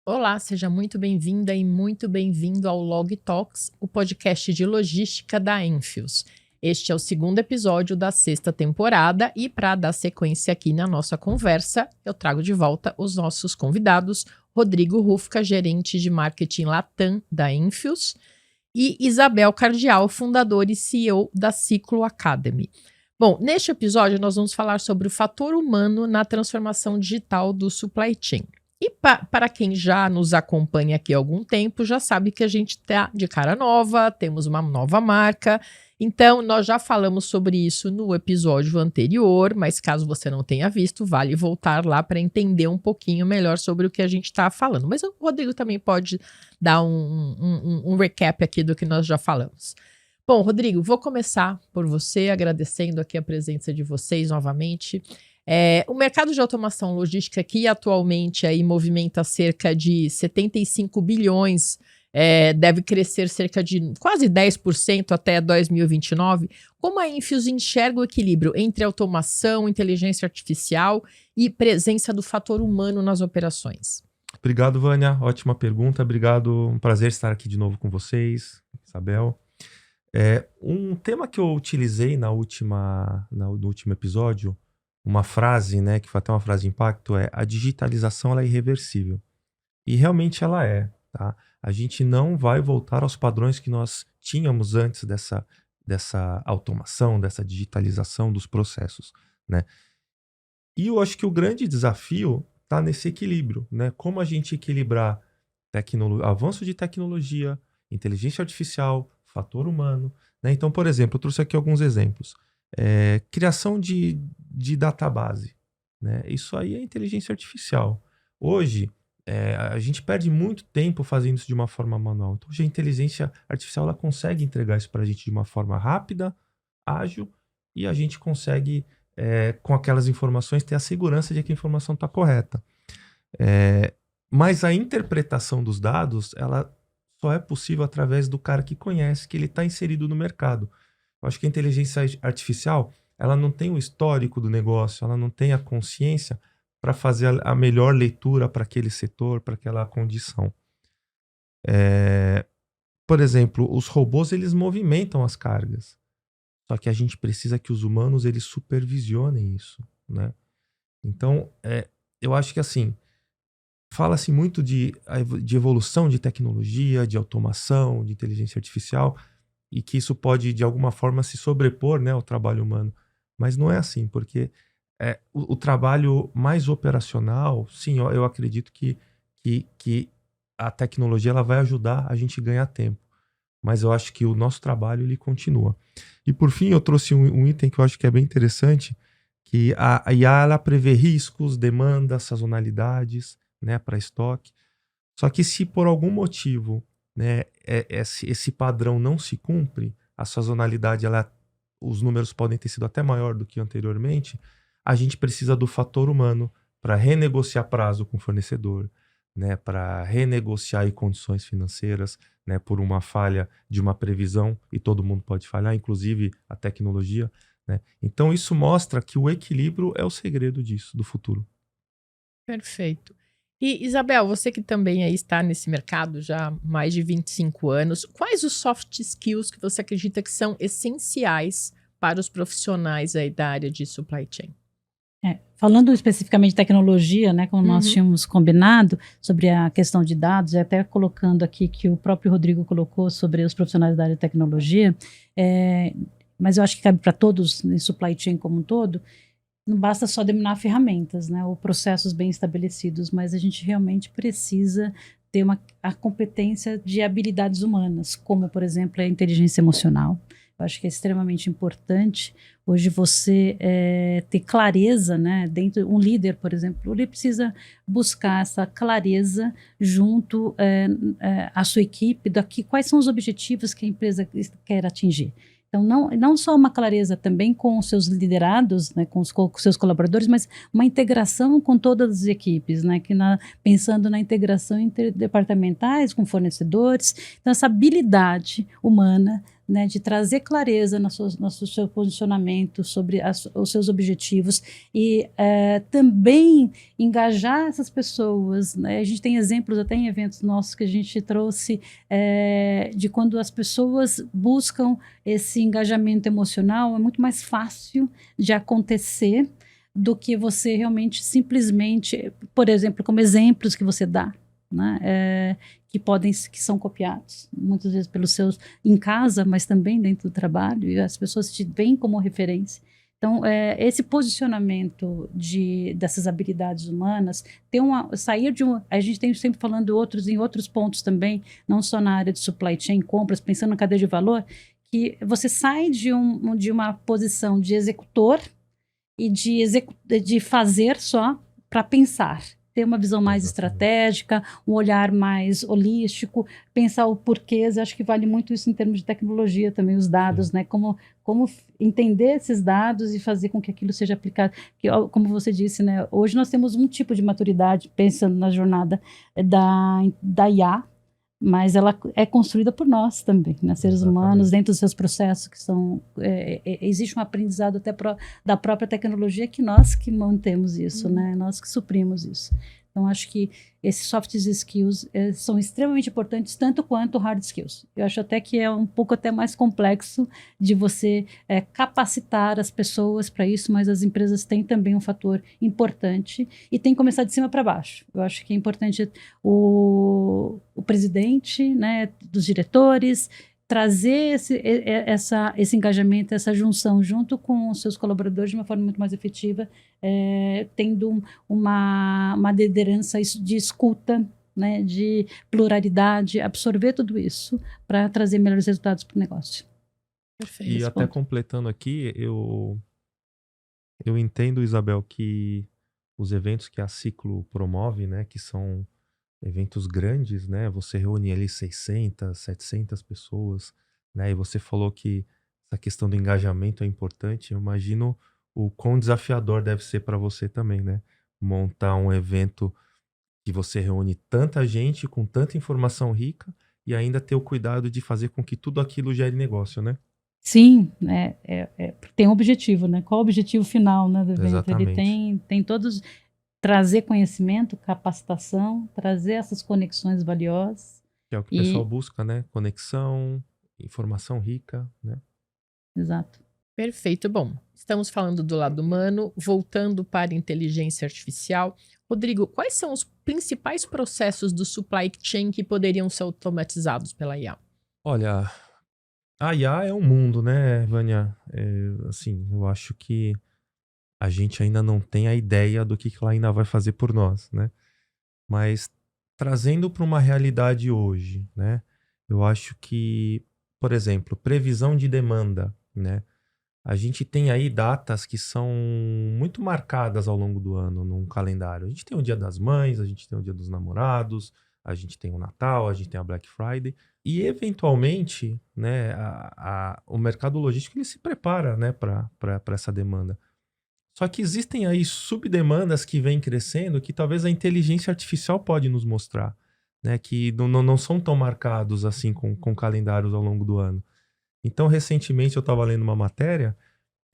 Olá, seja muito bem-vinda e muito bem-vindo ao Log Talks, o podcast de logística da Enfios. Este é o segundo episódio da sexta temporada e para dar sequência aqui na nossa conversa, eu trago de volta os nossos convidados, Rodrigo Rufka, gerente de marketing Latam da Enfios, e Isabel Cardial, fundadora e CEO da Ciclo Academy. Bom, neste episódio nós vamos falar sobre o fator humano na transformação digital do supply chain. E para quem já nos acompanha aqui há algum tempo, já sabe que a gente está de cara nova, temos uma nova marca. Então, nós já falamos sobre isso no episódio anterior, mas caso você não tenha visto, vale voltar lá para entender um pouquinho melhor sobre o que a gente está falando. Mas o Rodrigo também pode dar um recap aqui do que nós já falamos. Bom, Rodrigo, vou começar por você, agradecendo aqui a presença de vocês novamente. O mercado de automação logística, que atualmente aí movimenta cerca de 75 bilhões, deve crescer cerca de quase 10% até 2029. Como a Enfios enxerga o equilíbrio entre automação, inteligência artificial e presença do fator humano nas operações? Obrigado, Vânia. Ótima pergunta. Obrigado. Um prazer estar aqui de novo com vocês, Isabel. Um tema que eu utilizei no último episódio, uma frase, né, que foi até uma frase de impacto, a digitalização ela é irreversível. E realmente ela é, tá? A gente não vai voltar aos padrões que nós tínhamos antes dessa automação, dessa digitalização dos processos, né? E eu acho que o grande desafio está nesse equilíbrio, né? Como a gente equilibrar avanço de tecnologia, inteligência artificial, fator humano, né? Então, por exemplo, eu trouxe aqui alguns exemplos. Criação de database, né? Isso aí é inteligência artificial. Hoje, a gente perde muito tempo fazendo isso de uma forma manual. Então, hoje a inteligência artificial ela consegue entregar isso para a gente de uma forma rápida, ágil, e a gente consegue, com aquelas informações, ter a segurança de que a informação está correta. Mas a interpretação dos dados, ela só é possível através do cara que conhece, que ele está inserido no mercado. Eu acho que a inteligência artificial, ela não tem o histórico do negócio, ela não tem a consciência para fazer a melhor leitura para aquele setor, para aquela condição. Por exemplo, os robôs, eles movimentam as cargas. Só que a gente precisa que os humanos, eles supervisionem isso, né? Então, eu acho que assim, fala-se muito de evolução de tecnologia, de automação, de inteligência artificial, e que isso pode, de alguma forma, se sobrepor, né, ao trabalho humano. Mas não é assim, porque o trabalho mais operacional, sim, eu acredito que a tecnologia ela vai ajudar a gente a ganhar tempo. Mas eu acho que o nosso trabalho ele continua. E por fim, eu trouxe um item que eu acho que é bem interessante, que a IA ela prevê riscos, demandas, sazonalidades, né, para estoque. Só que se por algum motivo, né, esse padrão não se cumpre, a sazonalidade, os números podem ter sido até maior do que anteriormente, a gente precisa do fator humano para renegociar prazo com o fornecedor, né, para renegociar aí condições financeiras, né, por uma falha de uma previsão, e todo mundo pode falhar, inclusive a tecnologia, né? Então isso mostra que o equilíbrio é o segredo disso, do futuro. Perfeito. E Isabel, você que também aí está nesse mercado já há mais de 25 anos, quais os soft skills que você acredita que são essenciais para os profissionais aí da área de supply chain? Falando especificamente de tecnologia, né, como nós tínhamos combinado sobre a questão de dados, e até colocando aqui que o próprio Rodrigo colocou sobre os profissionais da área de tecnologia, mas eu acho que cabe para todos em supply chain como um todo. Não basta só dominar ferramentas, né, ou processos bem estabelecidos, mas a gente realmente precisa ter a competência de habilidades humanas, como, por exemplo, a inteligência emocional. Eu acho que é extremamente importante hoje você ter clareza, né, dentro um líder, por exemplo, ele precisa buscar essa clareza junto à sua equipe, quais são os objetivos que a empresa quer atingir. Então, não só uma clareza também com os seus liderados, né, com os seus colaboradores, mas uma integração com todas as equipes, né, pensando na integração interdepartamentais com fornecedores. Então, essa habilidade humana né, de trazer clareza no seu posicionamento sobre os seus objetivos e também engajar essas pessoas, né? A gente tem exemplos até em eventos nossos que a gente trouxe de quando as pessoas buscam esse engajamento emocional, é muito mais fácil de acontecer do que você realmente simplesmente, por exemplo, como exemplos que você dá, né, que são copiados, muitas vezes pelos seus, em casa, mas também dentro do trabalho, e as pessoas te veem como referência. Então, esse posicionamento dessas habilidades humanas, a gente tem sempre falando em outros pontos também, não só na área de supply chain, compras, pensando na cadeia de valor, que você sai de uma posição de executor e de fazer só para pensar, ter uma visão mais estratégica, um olhar mais holístico, pensar o porquês. Acho que vale muito isso em termos de tecnologia também, os dados, né? Como entender esses dados e fazer com que aquilo seja aplicado. Que, como você disse, né? Hoje nós temos um tipo de maturidade, pensando na jornada da IA, mas ela é construída por nós também, né? Seres humanos, dentro dos seus processos que são... existe um aprendizado até da própria tecnologia que nós que mantemos isso, né? Nós que suprimos isso. Então, acho que esses soft skills são extremamente importantes, tanto quanto hard skills. Eu acho até que é um pouco até mais complexo de você capacitar as pessoas para isso, mas as empresas têm também um fator importante e tem que começar de cima para baixo. Eu acho que é importante o presidente, né, dos diretores, trazer esse engajamento, essa junção junto com os seus colaboradores de uma forma muito mais efetiva, tendo uma liderança de escuta, né, de pluralidade, absorver tudo isso para trazer melhores resultados para o negócio. Perfeito. E até completando aqui, eu entendo, Isabel, que os eventos que a Ciclo promove, né, que são eventos grandes, né? Você reúne ali 600, 700 pessoas, né? E você falou que essa questão do engajamento é importante. Eu imagino o quão desafiador deve ser para você também, né? Montar um evento que você reúne tanta gente com tanta informação rica e ainda ter o cuidado de fazer com que tudo aquilo gere negócio, né? Sim, tem um objetivo, né? Qual o objetivo final, né, do evento? Exatamente. Ele tem todos... trazer conhecimento, capacitação, trazer essas conexões valiosas. Que é o que o pessoal busca, né? Conexão, informação rica, né? Exato. Perfeito. Bom, estamos falando do lado humano, voltando para a inteligência artificial. Rodrigo, quais são os principais processos do supply chain que poderiam ser automatizados pela IA? Olha, a IA é um mundo, né, Vânia? Assim, eu acho que a gente ainda não tem a ideia do que ela ainda vai fazer por nós, né? Mas trazendo para uma realidade hoje, né? Eu acho que, por exemplo, previsão de demanda, né? A gente tem aí datas que são muito marcadas ao longo do ano num calendário. A gente tem o Dia das Mães, a gente tem o Dia dos Namorados, a gente tem o Natal, a gente tem a Black Friday. E, eventualmente, né, o mercado logístico ele se prepara, né, para essa demanda. Só que existem aí subdemandas que vêm crescendo que talvez a inteligência artificial pode nos mostrar, né? Que não são tão marcados assim com calendários ao longo do ano. Então, recentemente eu estava lendo uma matéria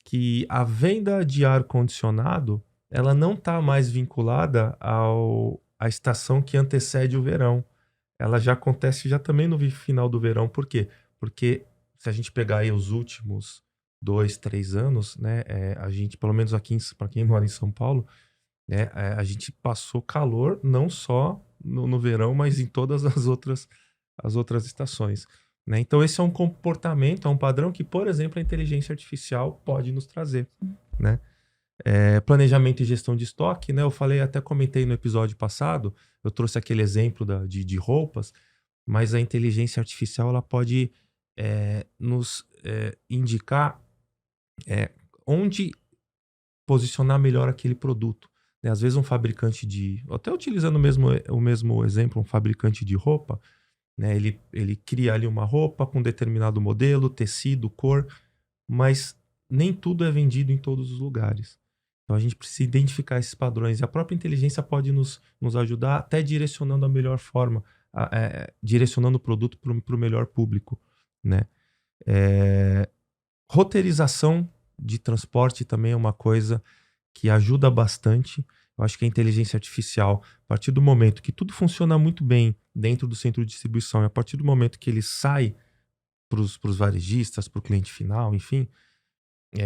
que a venda de ar-condicionado ela não está mais vinculada à estação que antecede o verão. Ela já acontece já também no final do verão. Por quê? Porque se a gente pegar aí os últimos 2, 3 anos, né, a gente, pelo menos aqui, para quem mora em São Paulo, né, a gente passou calor não só no verão, mas em todas as outras estações, né? Então esse é um comportamento, é um padrão que, por exemplo, a inteligência artificial pode nos trazer, né? Planejamento e gestão de estoque, né? Eu até comentei no episódio passado, eu trouxe aquele exemplo de roupas, mas a inteligência artificial ela pode nos indicar onde posicionar melhor aquele produto, né? Às vezes um fabricante até utilizando o mesmo exemplo, um fabricante de roupa, né? Ele cria ali uma roupa com determinado modelo, tecido, cor, mas nem tudo é vendido em todos os lugares. Então a gente precisa identificar esses padrões e a própria inteligência pode nos ajudar até direcionando a melhor forma, direcionando o produto para o melhor público, né? Roteirização de transporte também é uma coisa que ajuda bastante. Eu acho que a inteligência artificial, a partir do momento que tudo funciona muito bem dentro do centro de distribuição, e a partir do momento que ele sai para os varejistas, para o cliente final, enfim,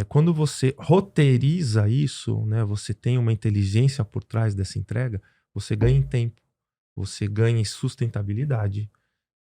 quando você roteiriza isso, né, você tem uma inteligência por trás dessa entrega, você ganha em tempo, você ganha em sustentabilidade,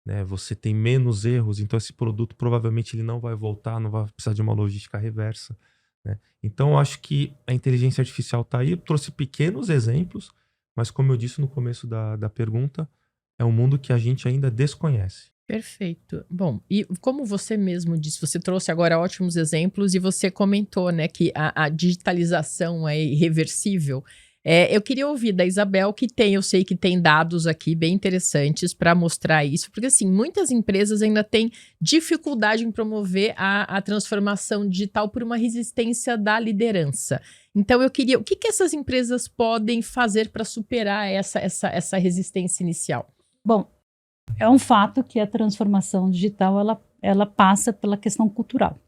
né, você tem menos erros, então esse produto provavelmente ele não vai voltar, não vai precisar de uma logística reversa, né? Então eu acho que a inteligência artificial está aí, eu trouxe pequenos exemplos, mas como eu disse no começo da pergunta, é um mundo que a gente ainda desconhece. Perfeito. Bom, e como você mesmo disse, você trouxe agora ótimos exemplos e você comentou, né, que a digitalização é irreversível. Eu queria ouvir da Isabel, eu sei que tem dados aqui bem interessantes para mostrar isso, porque assim, muitas empresas ainda têm dificuldade em promover a transformação digital por uma resistência da liderança. Então o que essas empresas podem fazer para superar essa resistência inicial? Bom, é um fato que a transformação digital ela passa pela questão cultural.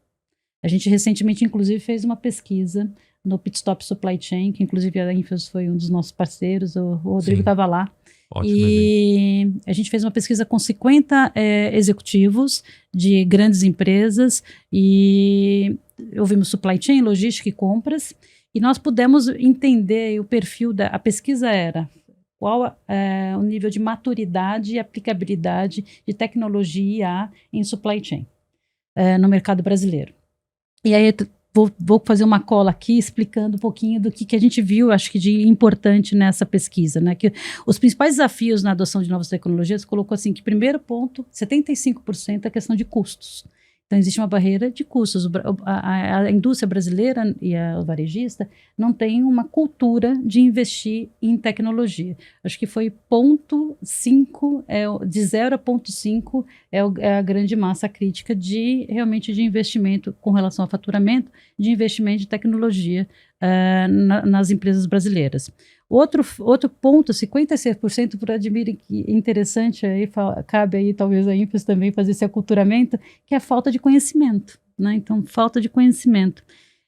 A gente recentemente, inclusive, fez uma pesquisa no Pitstop Supply Chain, que inclusive a Infosys foi um dos nossos parceiros, o Rodrigo estava lá. Ótimo e evento. A gente fez uma pesquisa com 50 executivos de grandes empresas e ouvimos supply chain, logística e compras, e nós pudemos entender o perfil a pesquisa era qual é o nível de maturidade e aplicabilidade de tecnologia IA em supply chain no mercado brasileiro. E aí vou fazer uma cola aqui explicando um pouquinho do que a gente viu, acho que de importante nessa pesquisa, né? Que os principais desafios na adoção de novas tecnologias colocou assim que primeiro ponto, 75% é a questão de custos. Então, existe uma barreira de custos. A indústria brasileira e o varejista não tem uma cultura de investir em tecnologia. Acho que foi 0,5, de 0 a 0,5 é a grande massa crítica realmente de investimento com relação ao faturamento, de investimento de tecnologia nas empresas brasileiras. Outro ponto, 56%, por admirar que interessante, cabe aí talvez a Infosys também fazer esse aculturamento, que é a falta de conhecimento, né? Então, falta de conhecimento.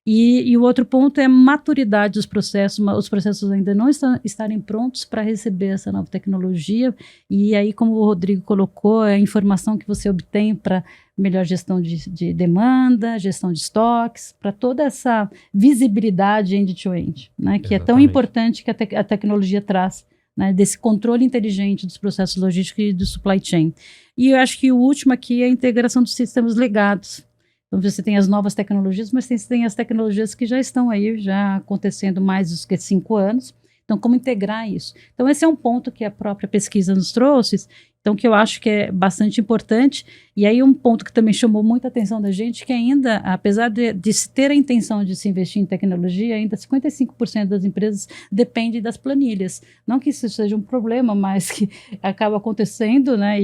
E o outro ponto é a maturidade dos processos, os processos ainda não estarem prontos para receber essa nova tecnologia, e aí, como o Rodrigo colocou, a informação que você obtém para melhor gestão de demanda, gestão de estoques, para toda essa visibilidade end-to-end, né, que é tão importante que a tecnologia traz, né, desse controle inteligente dos processos logísticos e do supply chain. E eu acho que o último aqui é a integração dos sistemas legados. Então, você tem as novas tecnologias, mas tem as tecnologias que já estão aí, já acontecendo mais do que 5 anos. Então, como integrar isso? Então, esse é um ponto que a própria pesquisa nos trouxe, então, que eu acho que é bastante importante. E aí, um ponto que também chamou muita atenção da gente, que ainda, apesar de se ter a intenção de se investir em tecnologia, ainda 55% das empresas dependem das planilhas. Não que isso seja um problema, mas que acaba acontecendo, né?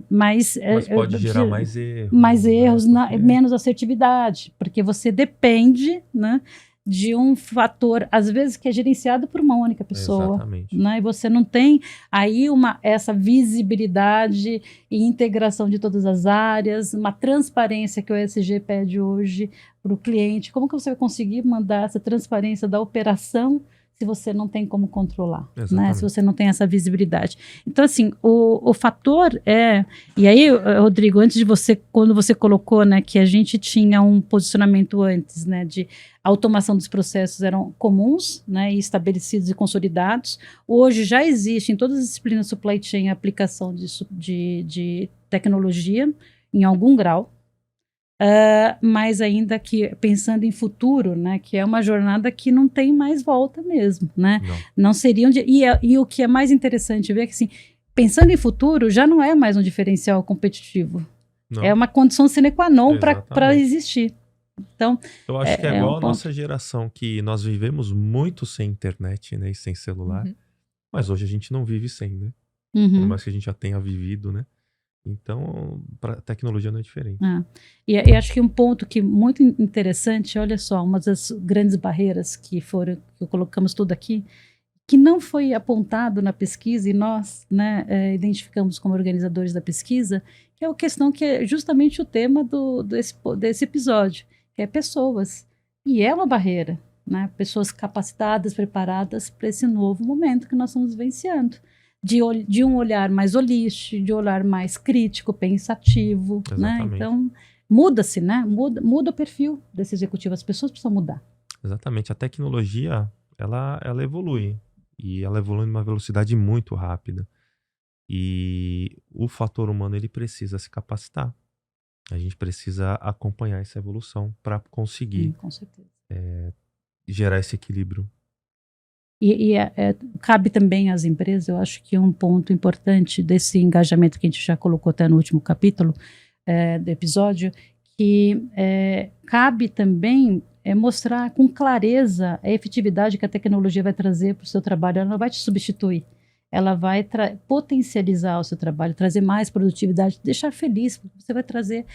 Mas pode gerar mais erros. Mais erros, né? menos assertividade, porque você depende, né, de um fator, às vezes, que é gerenciado por uma única pessoa. Exatamente. Né? E você não tem aí essa visibilidade e integração de todas as áreas, uma transparência que o ESG pede hoje para o cliente. Como que você vai conseguir mandar essa transparência da operação se você não tem como controlar, né? Se você não tem essa visibilidade. Então, assim, o fator é... E aí, Rodrigo, quando você colocou, né, que a gente tinha um posicionamento antes, né, de automação dos processos eram comuns, né, e estabelecidos e consolidados. Hoje já existe em todas as disciplinas supply chain a aplicação de tecnologia em algum grau. Mas ainda que pensando em futuro, né, que é uma jornada que não tem mais volta mesmo, né? Não seria e o que é mais interessante ver é que, assim, pensando em futuro, já não é mais um diferencial competitivo. Não. É uma condição sine qua non para existir. Então, eu acho que é igual a nossa geração, que nós vivemos muito sem internet, né, e sem celular, mas hoje a gente não vive sem, né? Por mais que a gente já tenha vivido, né? Então, a tecnologia não é diferente. E acho que um ponto que muito interessante, olha só, uma das grandes barreiras que colocamos tudo aqui, que não foi apontado na pesquisa e nós, né, identificamos como organizadores da pesquisa, que é a questão que é justamente o tema desse episódio, que é pessoas. E é uma barreira, né? Pessoas capacitadas, preparadas para esse novo momento que nós estamos vivenciando. De um olhar mais holístico, de um olhar mais crítico, pensativo, né? Então, muda-se, né? Muda o perfil desse executivo, as pessoas precisam mudar. Exatamente, a tecnologia, ela evolui, e ela evolui numa velocidade muito rápida, e o fator humano, ele precisa se capacitar, a gente precisa acompanhar essa evolução para conseguir Com certeza. Gerar esse equilíbrio. Cabe também às empresas, eu acho que um ponto importante desse engajamento que a gente já colocou até no último capítulo do episódio, que cabe também mostrar com clareza a efetividade que a tecnologia vai trazer para o seu trabalho. Ela não vai te substituir, ela vai potencializar o seu trabalho, trazer mais produtividade, deixar feliz, porque você vai trazer,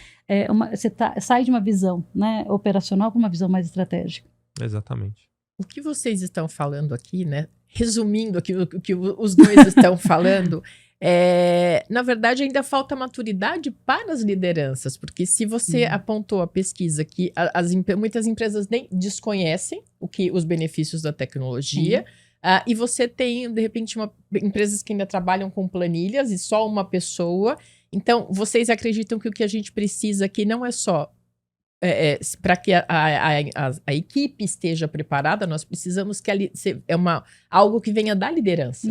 sai de uma visão, né, operacional para uma visão mais estratégica. Exatamente. O que vocês estão falando aqui, né? Resumindo aqui o que os dois estão falando, na verdade ainda falta maturidade para as lideranças, porque se você apontou a pesquisa que muitas empresas nem desconhecem os benefícios da tecnologia, e você tem, de repente, empresas que ainda trabalham com planilhas e só uma pessoa. Então, vocês acreditam que o que a gente precisa aqui não é só para que a equipe esteja preparada, nós precisamos que algo que venha da liderança,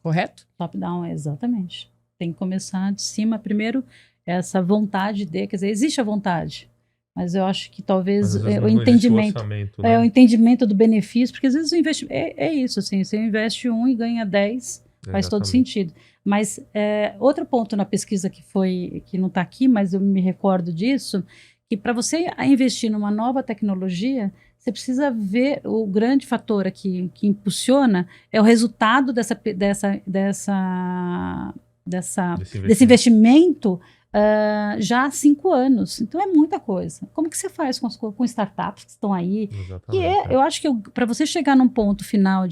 correto? Top-down, exatamente. Tem que começar de cima. Primeiro, essa vontade quer dizer, existe a vontade, mas eu acho que talvez o entendimento, né? O entendimento do benefício, porque às vezes o investimento é isso, assim, você investe 1 e ganha 10, faz todo sentido. Mas outro ponto na pesquisa que não está aqui, mas eu me recordo disso, que para você investir numa nova tecnologia, você precisa ver o grande fator aqui que impulsiona é o resultado desse investimento já há 5 anos. Então é muita coisa. Como que você faz com startups que estão aí? Exatamente. Eu acho que para você chegar num ponto final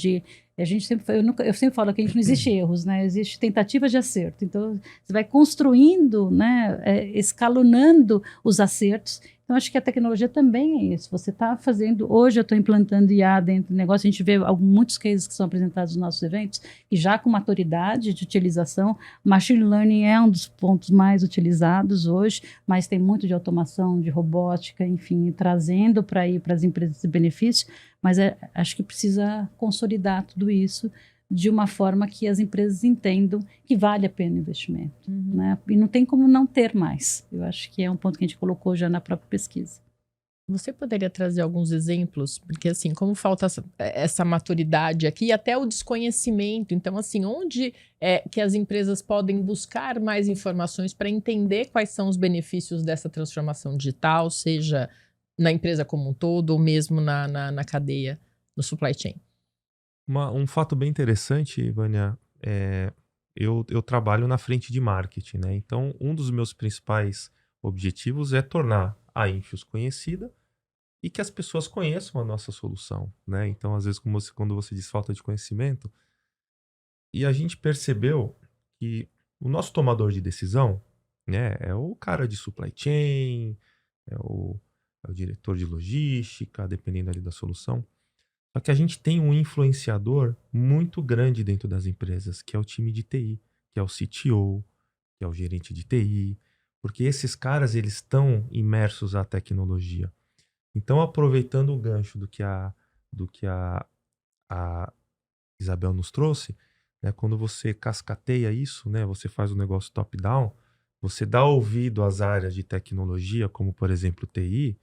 eu sempre falo que a gente não existe erros, né? Existe tentativas de acerto. Então, você vai construindo, né? Escalonando os acertos. Então, acho que a tecnologia também é isso. Você está fazendo... Hoje eu estou implantando IA dentro do negócio. A gente vê muitos cases que são apresentados nos nossos eventos e já com maturidade de utilização. Machine Learning é um dos pontos mais utilizados hoje, mas tem muito de automação, de robótica, enfim, trazendo para as empresas esse benefício. Mas acho que precisa consolidar tudo isso de uma forma que as empresas entendam que vale a pena o investimento. Né? E não tem como não ter mais. Eu acho que é um ponto que a gente colocou já na própria pesquisa. Você poderia trazer alguns exemplos? Porque, assim, como falta essa maturidade aqui, até o desconhecimento. Então, assim, onde que as empresas podem buscar mais informações para entender quais são os benefícios dessa transformação digital, seja na empresa como um todo ou mesmo na cadeia, no supply chain? Um fato bem interessante, Vânia, eu trabalho na frente de marketing, né? Então, um dos meus principais objetivos é tornar a Infios conhecida e que as pessoas conheçam a nossa solução, né? Então, às vezes, quando você diz falta de conhecimento, e a gente percebeu que o nosso tomador de decisão, né, é o cara de supply chain, é o diretor de logística, dependendo ali da solução. Só que a gente tem um influenciador muito grande dentro das empresas, que é o time de TI, que é o CTO, que é o gerente de TI, porque esses caras, eles estão imersos à tecnologia. Então, aproveitando o gancho do que a Isabel nos trouxe, né, quando você cascateia isso, né, você faz um negócio top-down, você dá ouvido às áreas de tecnologia, como, por exemplo, TI,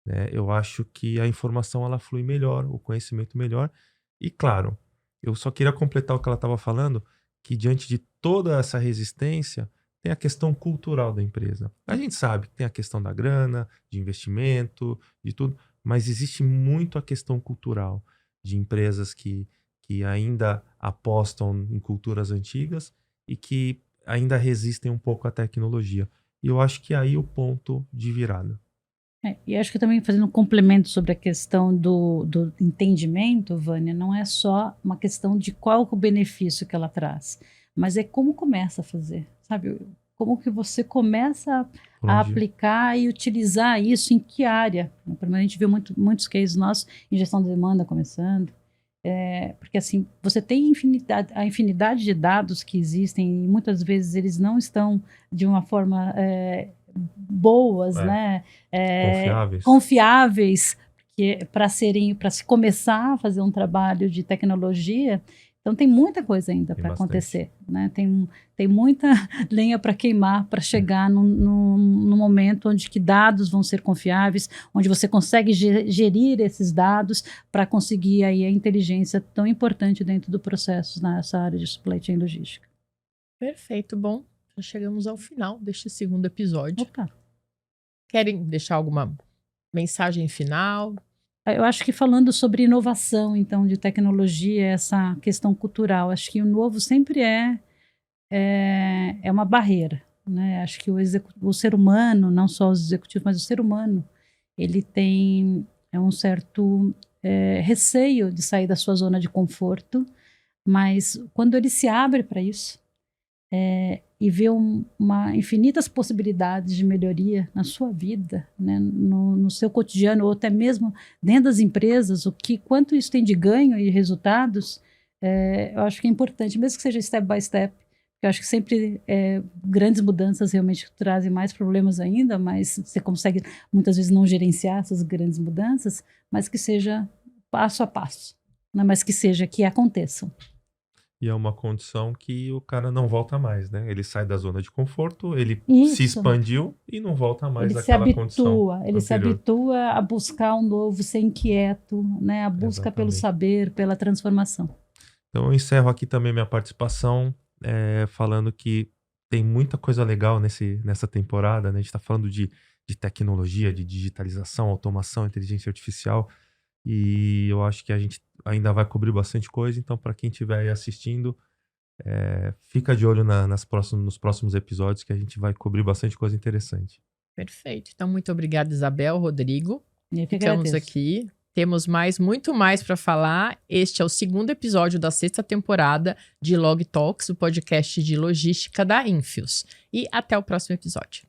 né, eu acho que a informação ela flui melhor, o conhecimento melhor. E claro, eu só queria completar o que ela estava falando, que diante de toda essa resistência, tem a questão cultural da empresa. A gente sabe que tem a questão da grana, de investimento, de tudo, mas existe muito a questão cultural de empresas que ainda apostam em culturas antigas e que ainda resistem um pouco à tecnologia. E eu acho que é aí o ponto de virada. E acho que também fazendo um complemento sobre a questão do entendimento, Vânia, não é só uma questão de qual o benefício que ela traz, mas é como começa a fazer, sabe? Como que você começa a aplicar e utilizar isso, em que área? Primeiro, a gente viu muitos cases nossos em gestão de demanda começando, porque assim, você tem a infinidade de dados que existem e muitas vezes eles não estão de uma forma boas, né? Confiáveis, para se começar a fazer um trabalho de tecnologia. Então tem muita coisa ainda para acontecer, né? Tem muita lenha para queimar para chegar no momento onde que dados vão ser confiáveis, onde você consegue gerir esses dados para conseguir aí a inteligência tão importante dentro do processo nessa área de supply chain logística. Perfeito, bom. Já chegamos ao final deste segundo episódio. Opa. Querem deixar alguma mensagem final? Eu acho que falando sobre inovação, então, de tecnologia, essa questão cultural, acho que o novo sempre é uma barreira, né? Acho que o ser humano, não só os executivos, mas o ser humano, ele tem um certo receio de sair da sua zona de conforto, mas quando ele se abre para isso, e vê infinitas possibilidades de melhoria na sua vida, né, no seu cotidiano, ou até mesmo dentro das empresas, quanto isso tem de ganho e resultados, eu acho que é importante, mesmo que seja step by step, porque eu acho que sempre grandes mudanças realmente trazem mais problemas ainda, mas você consegue muitas vezes não gerenciar essas grandes mudanças, mas que seja passo a passo, né, mas que aconteçam. E é uma condição que o cara não volta mais, né? Ele sai da zona de conforto, ele se expandiu e não volta mais àquela condição. Ele se habitua a buscar um novo, ser inquieto, né? A busca pelo saber, pela transformação. Então eu encerro aqui também minha participação, falando que tem muita coisa legal nessa temporada, né? A gente está falando de tecnologia, de digitalização, automação, inteligência artificial. E eu acho que a gente ainda vai cobrir bastante coisa, então para quem estiver aí assistindo, fica de olho nos próximos episódios, que a gente vai cobrir bastante coisa interessante. Perfeito. Então, muito obrigada, Isabel, Rodrigo. Ficamos aqui. Temos muito mais para falar. Este é o segundo episódio da 6ª temporada de Log Talks, o podcast de logística da Infios. E até o próximo episódio.